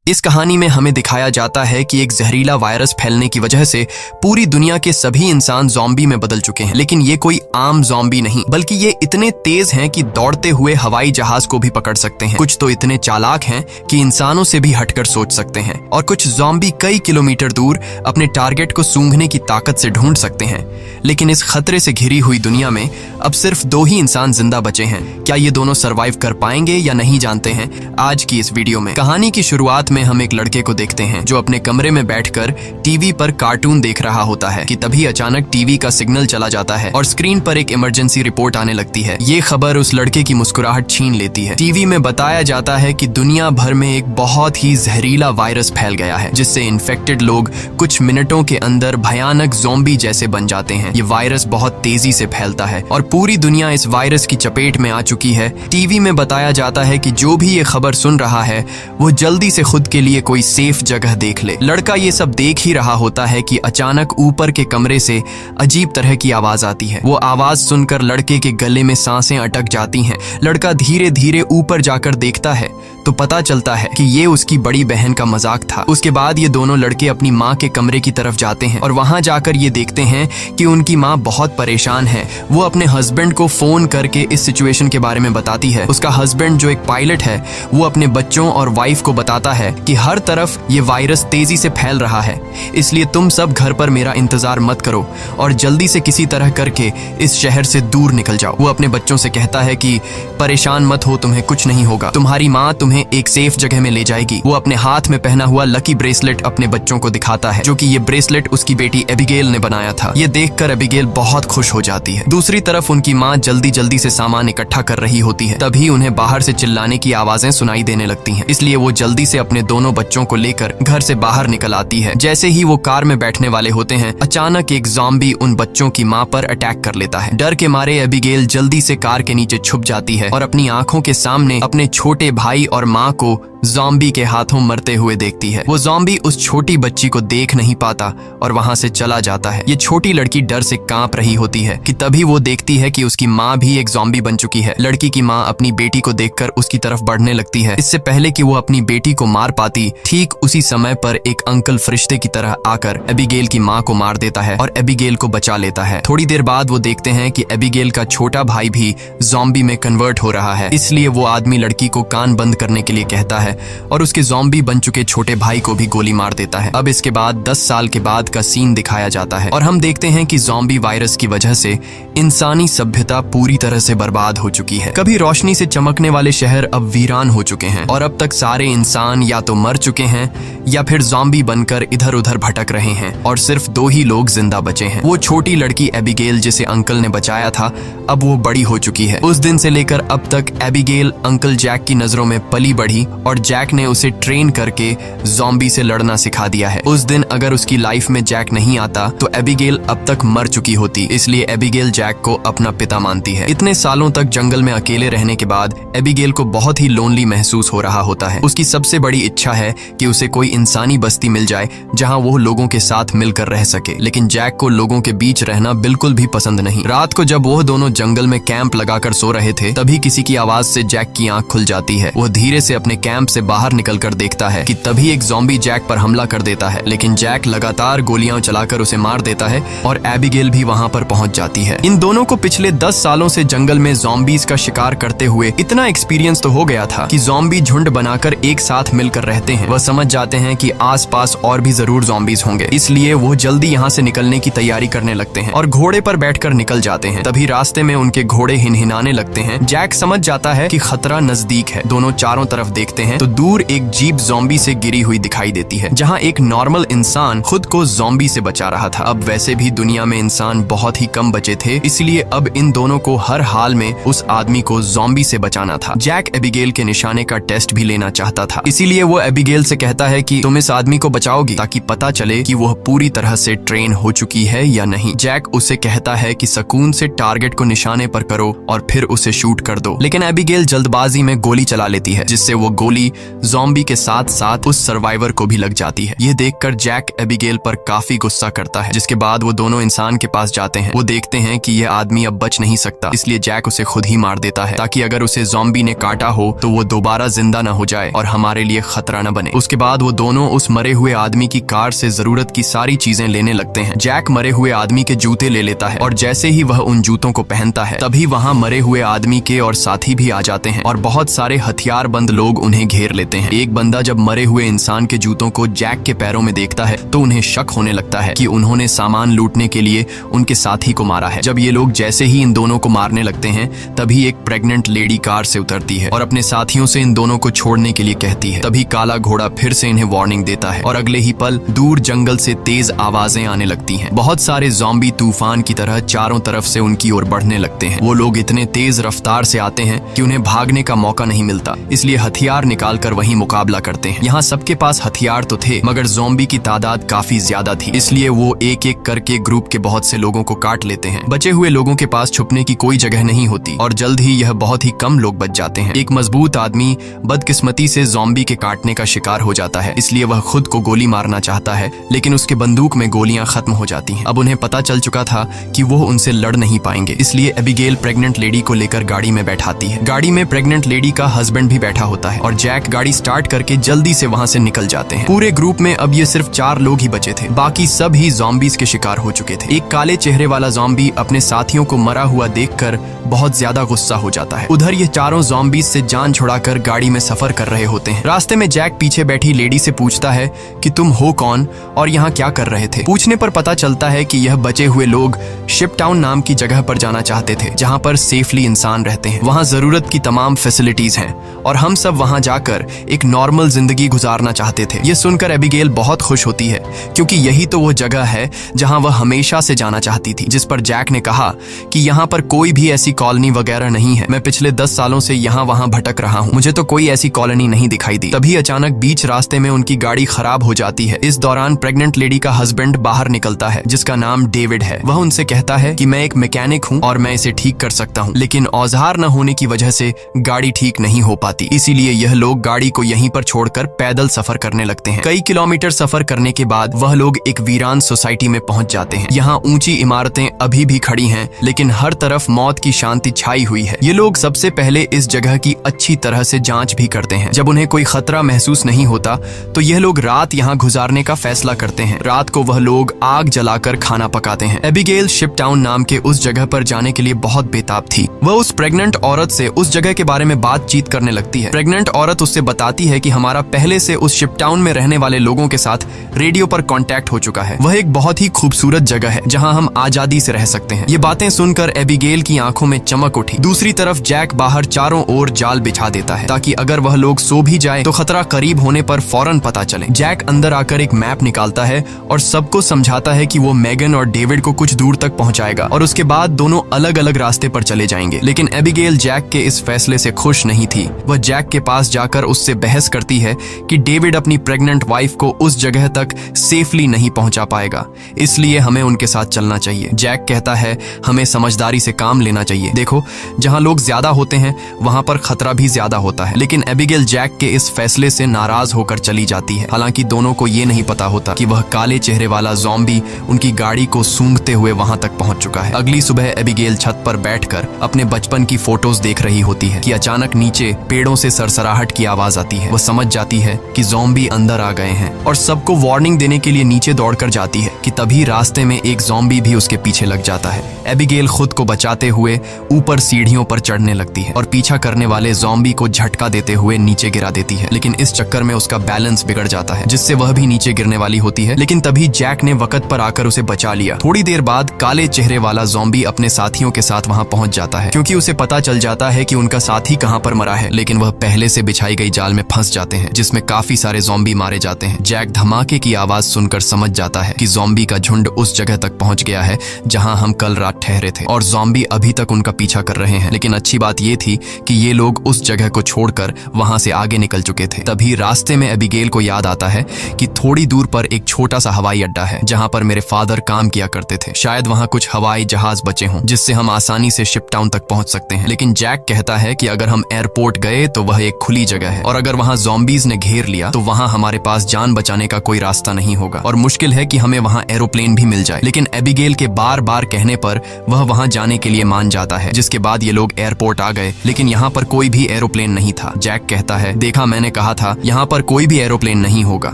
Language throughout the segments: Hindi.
इस कहानी में हमें दिखाया जाता है कि एक जहरीला वायरस फैलने की वजह से पूरी दुनिया के सभी इंसान ज़ॉम्बी में बदल चुके हैं। लेकिन ये कोई आम ज़ॉम्बी नहीं, बल्कि ये इतने तेज हैं कि दौड़ते हुए हवाई जहाज को भी पकड़ सकते हैं। कुछ तो इतने चालाक हैं कि इंसानों से भी हटकर सोच सकते हैं, और कुछ ज़ॉम्बी कई किलोमीटर दूर अपने टारगेट को सूंघने की ताकत से ढूंढ सकते हैं। लेकिन इस खतरे से घिरी हुई दुनिया में अब सिर्फ 2 ही इंसान जिंदा बचे हैं। क्या ये दोनों सरवाइव कर पाएंगे या नहीं, जानते हैं आज की इस वीडियो में। कहानी की शुरुआत में हम एक लड़के को देखते हैं जो अपने कमरे में बैठकर टीवी पर कार्टून देख रहा होता है कि तभी अचानक टीवी का सिग्नल चला जाता है और स्क्रीन पर एक इमरजेंसी रिपोर्ट आने लगती है। ये खबर उस लड़के की मुस्कुराहट छीन लेती है। टीवी में बताया जाता है कि दुनिया भर में एक बहुत ही जहरीला वायरस फैल गया है, जिससे इन्फेक्टेड लोग कुछ मिनटों के अंदर भयानक ज़ॉम्बी जैसे बन जाते हैं। ये वायरस बहुत तेजी से फैलता है और पूरी दुनिया इस वायरस की चपेट में आ चुकी है। टीवी में बताया जाता है कि जो भी ये खबर सुन रहा है वो जल्दी से खुद के लिए कोई सेफ जगह देख ले। लड़का ये सब देख ही रहा होता है कि अचानक ऊपर के कमरे से अजीब तरह की आवाज आती है। वो आवाज सुनकर लड़के के गले में सांसें अटक जाती हैं। लड़का धीरे धीरे ऊपर जाकर देखता है तो पता चलता है कि ये उसकी बड़ी बहन का मजाक था। उसके बाद ये दोनों लड़के अपनी माँ के कमरे की तरफ जाते हैं और वहां जाकर ये देखते हैं कि उनकी माँ बहुत परेशान है। वो अपने हस्बैंड को फोन करके इस सिचुएशन के बारे में बताती है। उसका हस्बैंड जो एक पायलट है वो अपने बच्चों और वाइफ को बताता है कि हर तरफ ये वायरस तेजी से फैल रहा है, इसलिए तुम सब घर पर मेरा इंतजार मत करो और जल्दी से किसी तरह करके इस शहर से दूर निकल जाओ। वो अपने बच्चों से कहता है कि परेशान मत हो, तुम्हें कुछ नहीं होगा, तुम्हारी माँ तुम्हें एक सेफ जगह में ले जाएगी। वो अपने हाथ में पहना हुआ लकी ब्रेसलेट अपने बच्चों को दिखाता है, जो कि ये ब्रेसलेट उसकी बेटी एबिगेल ने बनाया था। ये देखकर एबिगेल बहुत खुश हो जाती है। दूसरी तरफ उनकी माँ जल्दी जल्दी से सामान इकट्ठा कर रही होती है। तभी उन्हें बाहर से चिल्लाने की आवाजें सुनाई देने लगती हैं, इसलिए वो जल्दी से अपने दोनों बच्चों को लेकर घर से बाहर निकल आती है। जैसे ही वो कार में बैठने वाले होते हैं, अचानक एक ज़ॉम्बी उन बच्चों की माँ पर अटैक कर लेता है। डर के मारे एबिगेल जल्दी से कार के नीचे छुप जाती है और अपनी आंखों के सामने अपने छोटे भाई और माँ को ज़ॉम्बी के हाथों मरते हुए देखती है। वो ज़ॉम्बी उस छोटी बच्ची को देख नहीं पाता और वहां से चला जाता है। ये छोटी लड़की डर से कांप रही होती है कि तभी वो देखती है कि उसकी माँ भी एक ज़ॉम्बी बन चुकी है। लड़की की माँ अपनी बेटी को देखकर उसकी तरफ बढ़ने लगती है। इससे पहले कि वो अपनी बेटी को मार पाती, ठीक उसी समय पर एक अंकल फरिश्ते की तरह आकर एबिगेल की माँ को मार देता है और एबिगेल को बचा लेता है। थोड़ी देर बाद वो देखते हैं कि एबिगेल का छोटा भाई भी ज़ॉम्बी में कन्वर्ट हो रहा है, इसलिए वो आदमी लड़की को कान बंद करने के लिए कहता है और उसके ज़ॉम्बी बन चुके छोटे भाई को भी गोली मार देता है। अब इसके बाद 10 साल के बाद का सीन दिखाया जाता है और हम देखते हैं कि ज़ॉम्बी वायरस की वजह से इंसानी सभ्यता पूरी तरह से बर्बाद हो चुकी है। कभी रोशनी से चमकने वाले शहर अब वीरान हो चुके हैं और अब तक सारे इंसान या तो मर चुके हैं या फिर ज़ॉम्बी बनकर इधर उधर भटक रहे हैं और सिर्फ 2 ही लोग जिंदा बचे हैं। वो छोटी लड़की एबिगेल जिसे अंकल ने बचाया था, अब वो बड़ी हो चुकी है। उस दिन से लेकर अब तक एबिगेल अंकल जैक की नजरों में पली बढ़ी और जैक ने उसे ट्रेन करके ज़ॉम्बी से लड़ना सिखा दिया है। उस दिन अगर उसकी लाइफ में जैक नहीं आता तो एबिगेल अब तक मर चुकी होती, इसलिए एबिगेल जैक को अपना पिता मानती है। इतने सालों तक जंगल में अकेले रहने के बाद एबिगेल को बहुत ही लोनली महसूस हो रहा होता है। उसकी सबसे बड़ी इच्छा है कि उसे कोई इंसानी बस्ती मिल जाए जहां वो लोगों के साथ मिलकर रह सके, लेकिन जैक को लोगों के बीच रहना बिल्कुल भी पसंद नहीं। रात को जब वो दोनों जंगल में कैंप लगाकर सो रहे थे, तभी किसी की आवाज से जैक की आंख खुल जाती है। वो धीरे से अपने कैंप से बाहर निकलकर देखता है कि तभी एक ज़ॉम्बी जैक पर हमला कर देता है, लेकिन जैक लगातार गोलियां चलाकर उसे मार देता है और एबिगेल भी वहां पर पहुंच जाती है। इन दोनों को पिछले 10 सालों से जंगल में ज़ॉम्बीज का शिकार करते हुए इतना एक्सपीरियंस तो हो गया था कि ज़ॉम्बी झुंड बनाकर एक साथ मिलकर रहते हैं। वह समझ जाते हैं कि आसपास और भी जरूर ज़ॉम्बीज होंगे, इसलिए वो जल्दी यहाँ से निकलने की तैयारी करने लगते हैं और घोड़े पर बैठकर निकल जाते हैं। तभी रास्ते में उनके घोड़े हिनहिनाने लगते हैं। जैक समझ जाता है कि खतरा नजदीक है। दोनों चारों तरफ देखते हैं तो दूर एक जीप ज़ॉम्बी से गिरी हुई दिखाई देती है, जहां एक नॉर्मल इंसान खुद को ज़ॉम्बी से बचा रहा था। अब वैसे भी दुनिया में इंसान बहुत ही कम बचे थे, इसलिए अब इन दोनों को हर हाल में उस आदमी को ज़ॉम्बी से बचाना था। जैक एबिगेल के निशाने का टेस्ट भी लेना चाहता था, इसीलिए वो एबिगेल से कहता है कि तुम इस आदमी को बचाओगी ताकि पता चले कि वह पूरी तरह से ट्रेन हो चुकी है या नहीं। जैक उसे कहता है कि सुकून से टारगेट को निशाने पर करो और फिर उसे शूट कर दो, लेकिन एबिगेल जल्दबाजी में गोली चला लेती है, जिससे वो गोली गोली ज़ॉम्बी के साथ साथ उस सर्वाइवर को भी लग जाती है। यह देखकर जैक एबिगेल पर काफी गुस्सा करता है, जिसके बाद वो दोनों इंसान के पास जाते हैं। वो देखते हैं कि यह आदमी अब बच नहीं सकता, इसलिए जैक उसे खुद ही मार देता है ताकि अगर उसे ज़ॉम्बी ने काटा हो तो वो दोबारा जिंदा न हो जाए और हमारे लिए खतरा न बने। उसके बाद वो दोनों उस मरे हुए आदमी की कार से जरूरत की सारी चीजें लेने लगते हैं। जैक मरे हुए आदमी के जूते ले लेता है और जैसे ही वह उन जूतों को पहनता है तभी वहाँ मरे हुए आदमी के और साथी भी आ जाते हैं और बहुत सारे हथियारबंद लोग उन्हें घेर लेते हैं। एक बंदा जब मरे हुए इंसान के जूतों को जैक के पैरों में देखता है तो उन्हें शक होने लगता है कि उन्होंने सामान लूटने के लिए उनके साथी को मारा है। जब ये लोग जैसे ही इन दोनों को मारने लगते हैं तभी एक प्रेग्नेंट लेडी कार से उतरती है और अपने साथियों से इन दोनों को छोड़ने के लिए कहती है। तभी काला घोड़ा फिर से इन्हें वार्निंग देता है और अगले ही पल दूर जंगल से तेज आवाजें आने लगती हैं। बहुत सारे ज़ॉम्बी तूफान की तरह चारों तरफ से उनकी ओर बढ़ने लगते हैं। वो लोग इतने तेज रफ्तार से आते हैं कि उन्हें भागने का मौका नहीं मिलता, इसलिए हथियार निकालकर वहीं मुकाबला करते हैं। यहाँ सबके पास हथियार तो थे मगर ज़ॉम्बी की तादाद काफी ज्यादा थी, इसलिए वो एक एक करके ग्रुप के बहुत से लोगों को काट लेते हैं। बचे हुए लोगों के पास छुपने की कोई जगह नहीं होती और जल्द ही यह बहुत ही कम लोग बच जाते हैं। एक मजबूत आदमी बदकिस्मती से ज़ॉम्बी के काटने का शिकार हो जाता है, इसलिए वह खुद को गोली मारना चाहता है लेकिन उसके बंदूक में गोलियां खत्म हो जाती हैं। अब उन्हें पता चल चुका था कि वो उनसे लड़ नहीं पाएंगे, इसलिए एबिगेल प्रेग्नेंट लेडी को लेकर गाड़ी में बैठाती है। गाड़ी में प्रेग्नेंट लेडी का हस्बैंड भी बैठा होता है और जैक गाड़ी स्टार्ट करके जल्दी से वहां से निकल जाते हैं। पूरे ग्रुप में अब ये सिर्फ 4 लोग ही बचे थे, बाकी सब ही ज़ॉम्बीज़ के शिकार हो चुके थे। एक काले चेहरे वाला ज़ॉम्बी अपने साथियों को मरा हुआ देखकर बहुत ज्यादा गुस्सा हो जाता है। उधर ये चारों ज़ॉम्बीज़ से जान छुड़ाकर गाड़ी में सफर कर रहे होते हैं। रास्ते में जैक पीछे बैठी लेडी से पूछता है कि तुम हो कौन और यहाँ क्या कर रहे थे। पूछने पर पता चलता है कि यह बचे हुए लोग शिप टाउन नाम की जगह पर जाना चाहते थे जहाँ पर सेफली इंसान रहते हैं। वहाँ जरूरत की तमाम फैसिलिटीज हैं और हम सब वहाँ जाकर एक नॉर्मल जिंदगी गुजारना चाहते थे। ये सुनकर एबिगेल बहुत खुश होती है क्योंकि यही तो वो जगह है जहाँ वह हमेशा से जाना चाहती थी। जिस पर जैक ने कहा कि यहाँ पर कोई भी ऐसी कॉलोनी वगैरह नहीं है, मैं पिछले 10 सालों से यहाँ वहाँ भटक रहा हूँ, मुझे तो कोई ऐसी कॉलोनी नहीं दिखाई दी। तभी अचानक बीच रास्ते में उनकी गाड़ी खराब हो जाती है। इस दौरान प्रेग्नेंट लेडी का हस्बैंड बाहर निकलता है जिसका नाम डेविड है। वह उनसे कहता है कि मैं एक मैकेनिक हूँ और मैं इसे ठीक कर सकता हूँ, लेकिन औजार न होने की वजह से गाड़ी ठीक नहीं हो पाती, इसीलिए यह लोग गाड़ी को यहीं पर छोड़कर पैदल सफर करने लगते हैं। कई किलोमीटर सफर करने के बाद वह लोग एक वीरान सोसाइटी में पहुंच जाते हैं। यहाँ ऊंची इमारतें अभी भी खड़ी हैं लेकिन हर तरफ मौत की शांति छाई हुई है। ये लोग सबसे पहले इस जगह की अच्छी तरह से जांच भी करते हैं। जब उन्हें कोई खतरा महसूस नहीं होता तो यह लोग रात यहाँ गुजारने का फैसला करते हैं। रात को वह लोग आग जलाकर खाना पकाते हैं। एबिगेल शिप टाउन नाम के उस जगह पर जाने के लिए बहुत बेताब थी। वह उस प्रेग्नेंट औरत से उस जगह के बारे में बातचीत करने लगती है। प्रेग्नेंट औरत उससे बताती है कि हमारा पहले से उस शिप टाउन में रहने वाले लोगों के साथ रेडियो पर कांटेक्ट हो चुका है। वह एक बहुत ही खूबसूरत जगह है जहां हम आजादी से रह सकते हैं। ये बातें सुनकर एबिगेल की आंखों में चमक उठी। दूसरी तरफ जैक बाहर चारों ओर जाल बिछा देता है ताकि अगर वह लोग सो भी जाए तो खतरा करीब होने पर फौरन पता चले। जैक अंदर आकर एक मैप निकालता है और सबको समझाता है कि वो मेगन और डेविड को कुछ दूर तक पहुंचाएगा और उसके बाद दोनों अलग अलग रास्ते पर चले जाएंगे। लेकिन एबिगेल जैक के इस फैसले से खुश नहीं थी। वह जैक के पास जाकर उससे बहस करती है कि डेविड अपनी प्रेग्नेंट वाइफ को उस जगह तक सेफली नहीं पहुंचा पाएगा, इसलिए हमें उनके साथ चलना चाहिए। जैक कहता है हमें समझदारी से काम लेना चाहिए। देखो, जहां लोग ज्यादा होते हैं वहां पर खतरा भी ज्यादा होता है। लेकिन एबिगेल जैक के इस फैसले से नाराज होकर चली जाती है। हालांकि दोनों को ये नहीं पता होता कि वह काले चेहरे वाला ज़ॉम्बी उनकी गाड़ी को सूंघते हुए वहां तक पहुंच चुका है। अगली सुबह एबिगेल छत पर बैठकर अपने बचपन की फोटोज देख रही होती है कि अचानक नीचे पेड़ों से सरसराहट की आवाज आती है। वह समझ जाती है कि ज़ॉम्बी अंदर आ गए हैं और सबको वार्निंग देने के लिए नीचे दौड़कर जाती है कि तभी रास्ते में एक ज़ॉम्बी भी उसके पीछे लग जाता है। एबिगेल खुद को बचाते हुए ऊपर सीढ़ियों पर चढ़ने लगती है और पीछा करने वाले ज़ॉम्बी को झटका देते हुए नीचे गिरा देती है। लेकिन इस चक्कर में उसका बैलेंस बिगड़ जाता है जिससे वह भी नीचे गिरने वाली होती है। लेकिन तभी जैक ने वक्त पर आकर उसे बचा लिया। थोड़ी देर बाद काले चेहरे वाला ज़ॉम्बी अपने साथियों के साथ वहां पहुंच जाता है क्योंकि उसे पता चल जाता है कि उनका साथी कहां पर मरा है। लेकिन वह पहले से बिछाई गई जाल में फंस जाते हैं जिसमें काफी सारे ज़ॉम्बी मारे जाते हैं। जैक धमाके की आवाज सुनकर समझ जाता है कि ज़ॉम्बी का झुंड उस जगह तक पहुंच गया है जहां हम कल रात ठहरे थे और ज़ॉम्बी अभी तक उनका पीछा कर रहे हैं। लेकिन अच्छी बात यह थी कि ये लोग उस जगह को छोड़कर वहां से आगे निकल चुके थे। तभी रास्ते में एबिगेल को याद आता है कि थोड़ी दूर पर एक छोटा सा हवाई अड्डा है जहां पर मेरे फादर काम किया करते थे। शायद वहां कुछ हवाई जहाज बचे हों जिससे हम आसानी से शिप टाउन तक पहुंच सकते हैं। लेकिन जैक कहता है कि अगर हम एयरपोर्ट गए तो वह एक खुली जगह है और अगर वहाँ ज़ॉम्बीज ने घेर लिया तो वहाँ हमारे पास जान बचाने का कोई रास्ता नहीं होगा और मुश्किल है कि हमें वहाँ एरोप्लेन भी मिल जाए। लेकिन एबिगेल के बार बार कहने पर वह वहाँ जाने के लिए मान जाता है, जिसके बाद ये लोग एयरपोर्ट आ गए, लेकिन यहाँ पर कोई भी एरोप्लेन नहीं था। जैक कहता है, देखा, मैंने कहा था यहाँ पर कोई भी एरोप्लेन नहीं होगा।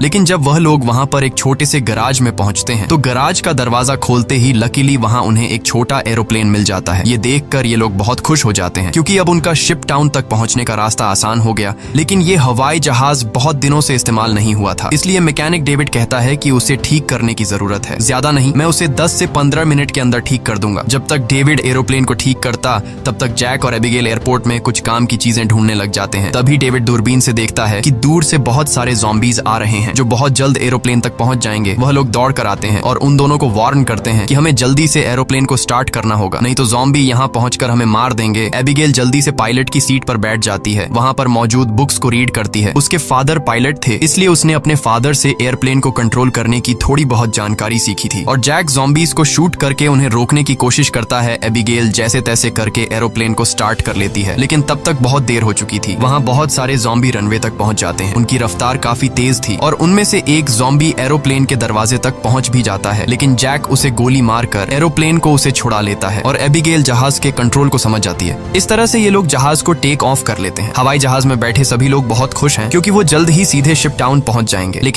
लेकिन जब वह लोग वहाँ पर एक छोटे से गराज में पहुंचते हैं तो गराज का दरवाजा खोलते ही लकीली वहाँ उन्हें एक छोटा एरोप्लेन मिल जाता है। ये देखकर ये लोग बहुत खुश हो जाते हैं क्योंकि अब उनका शिप टाउन तक पहुंचने का रास्ता आसान हो गया। लेकिन ये हवाई जहाज बहुत दिनों से इस्तेमाल नहीं हुआ था, इसलिए मैकेनिक डेविड कहता है कि उसे ठीक करने की जरूरत है। ज्यादा नहीं, मैं उसे 10 से 15 मिनट के अंदर ठीक कर दूंगा। जब तक डेविड एरोप्लेन को ठीक करता तब तक जैक और एबिगेल एयरपोर्ट में कुछ काम की चीजें ढूंढने लग जाते हैं। तभी डेविड दूरबीन से देखता है कि दूर से बहुत सारे ज़ॉम्बीज आ रहे हैं जो बहुत जल्द एरोप्लेन तक पहुंच जाएंगे। वह लोग दौड़ कर आते हैं और उन दोनों को वार्न करते हैं कि हमें जल्दी से एरोप्लेन को स्टार्ट करना होगा, नहीं तो ज़ॉम्बी यहाँ पहुंचकर हमें मार देंगे। एबिगेल जल्दी से पायलट की सीट पर बैठ जाती है, वहाँ पर मौजूद बुक्स को रीड करती है। उसके फादर पायलट थे, इसलिए उसने अपने फादर से एयरप्लेन को कंट्रोल करने की थोड़ी बहुत जानकारी सीखी थी। और जैक ज़ॉम्बीज को शूट करके उन्हें रोकने की कोशिश करता है। एबिगेल जैसे तैसे करके एरोप्लेन को स्टार्ट कर लेती है, लेकिन तब तक बहुत देर हो चुकी थी। वहाँ बहुत सारे ज़ॉम्बी रनवे तक पहुंच जाते हैं। उनकी रफ्तार काफी तेज थी और उनमें से एक ज़ॉम्बी एरोप्लेन के दरवाजे तक पहुंच भी जाता है, लेकिन जैक उसे गोली मारकर एरोप्लेन को उसे छुड़ा लेता है और एबिगेल जहाज के कंट्रोल को समझ जाती है। इस तरह से ये लोग जहाज को टेक ऑफ कर लेते हैं। हवाई जहाज में बैठे सभी लोग बहुत खुश हैं क्योंकि वो जल्द ही सीधे शिप टाउन पहुंच जाएंगे। लेकिन